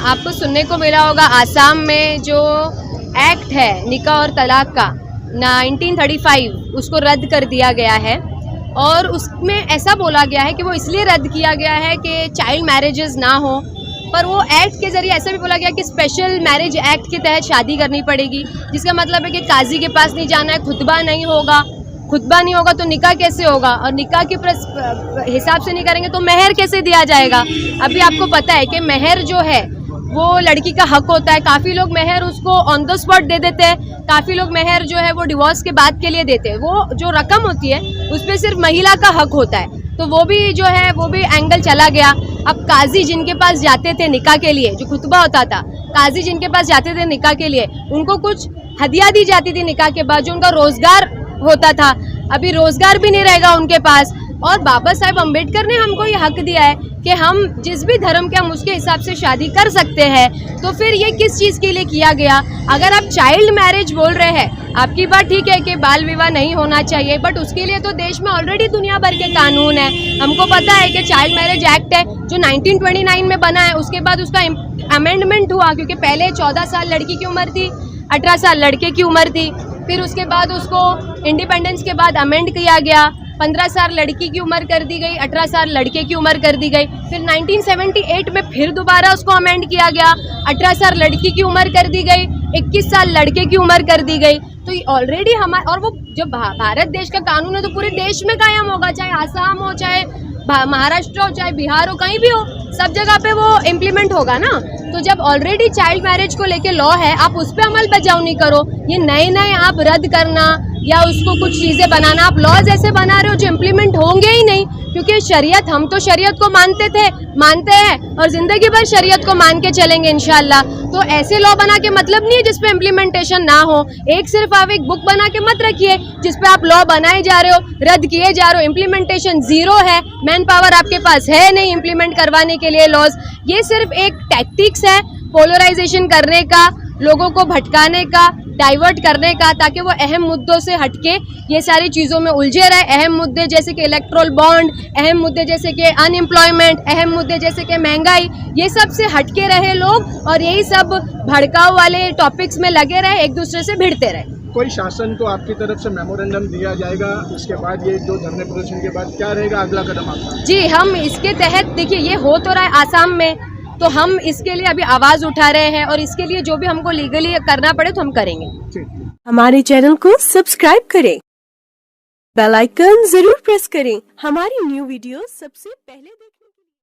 आपको सुनने को मिला होगा आसाम में जो एक्ट है निकाह और तलाक का 1935 उसको रद्द कर दिया गया है और उसमें ऐसा बोला गया है कि वो इसलिए रद्द किया गया है कि चाइल्ड मैरिजेस ना हो। पर वो एक्ट के ज़रिए ऐसा भी बोला गया कि स्पेशल मैरिज एक्ट के तहत शादी करनी पड़ेगी, जिसका मतलब है कि काजी के पास नहीं जाना है, खुतबा नहीं होगा तो निकाह कैसे होगा, और निकाह के हिसाब से नहीं करेंगे तो मेहर कैसे दिया जाएगा। अभी आपको पता है कि मेहर जो है वो लड़की का हक होता है। काफ़ी लोग मेहर उसको ऑन द स्पॉट दे देते हैं, काफ़ी लोग मेहर जो है वो डिवोर्स के बाद के लिए देते हैं। वो जो रकम होती है उस पर सिर्फ महिला का हक होता है, तो वो भी जो है वो भी एंगल चला गया। अब काजी जिनके पास जाते थे निकाह के लिए, जो खुतबा होता था, काजी जिनके पास जाते थे निकाह के लिए, उनको कुछ हदिया दी जाती थी निकाह के बाद, जो उनका रोजगार होता था। अभी रोजगार भी नहीं रहेगा उनके पास। और बाबा साहेब अम्बेडकर ने हमको ये हक दिया है कि हम जिस भी धर्म के हम उसके हिसाब से शादी कर सकते हैं, तो फिर ये किस चीज़ के लिए किया गया। अगर आप चाइल्ड मैरिज बोल रहे हैं, आपकी बात ठीक है कि बाल विवाह नहीं होना चाहिए, बट उसके लिए तो देश में ऑलरेडी दुनिया भर के कानून है। हमको पता है कि चाइल्ड मैरिज एक्ट है जो 1929 में बना है, उसके बाद उसका अमेंडमेंट हुआ, क्योंकि पहले 14 साल लड़की की उम्र थी, 18 साल लड़के की उम्र थी। फिर उसके बाद उसको इंडिपेंडेंस के बाद अमेंड किया गया, 15 साल लड़की की उम्र कर दी गई, 18 साल लड़के की उम्र कर दी गई। फिर 1978 में फिर दोबारा उसको अमेंड किया गया, 18 साल लड़की की उम्र कर दी गई, 21 साल लड़के की उम्र कर दी गई। तो ऑलरेडी हमारे, और वो जब भारत देश का कानून है तो पूरे देश में कायम होगा, चाहे आसाम हो, चाहे महाराष्ट्र हो, चाहे बिहार हो, कहीं भी हो, सब जगह पे वो इम्प्लीमेंट होगा ना। तो जब ऑलरेडी चाइल्ड मैरिज को लेके लॉ है, आप उस पर अमल बजावनी करो। ये नए आप रद्द करना या उसको कुछ चीज़ें बनाना, आप लॉज ऐसे बना रहे हो जो इम्प्लीमेंट होंगे ही नहीं। क्योंकि शरीयत, हम तो शरीयत को मानते हैं और ज़िंदगी भर शरीयत को मान के चलेंगे इंशाल्लाह। तो ऐसे लॉ बना के मतलब नहीं है जिसपे इम्प्लीमेंटेशन ना हो। सिर्फ आप एक बुक बना के मत रखिए जिसपे आप लॉ बनाए जा रहे हो, रद्द किए जा रहे हो, इम्प्लीमेंटेशन जीरो है, मैन पावर आपके पास है नहीं इम्प्लीमेंट करवाने के लिए लॉज। ये सिर्फ एक टैक्टिक्स है पोलराइजेशन करने का, लोगों को भटकाने का, डाइवर्ट करने का, ताकि वो अहम मुद्दों से हटके ये सारी चीज़ों में उलझे रहे। अहम मुद्दे जैसे कि इलेक्ट्रोल बॉन्ड, अहम मुद्दे जैसे कि अनएम्प्लॉयमेंट, अहम मुद्दे जैसे कि महंगाई, ये सब से हटके रहे लोग और यही सब भड़काव वाले टॉपिक्स में लगे रहे, एक दूसरे से भिड़ते रहे। कोई शासन को आपकी तरफ से मेमोरेंडम दिया जाएगा, इसके बाद ये जो धरने प्रदर्शन के बाद क्या रहेगा अगला कदम आपका? जी, हम इसके तहत, देखिए ये हो तो रहा है आसाम में, तो हम इसके लिए अभी आवाज़ उठा रहे हैं और इसके लिए जो भी हमको लीगली करना पड़े तो हम करेंगे। हमारे चैनल को सब्सक्राइब करें, बेल आइकन जरूर प्रेस करें, हमारी न्यू वीडियो सबसे पहले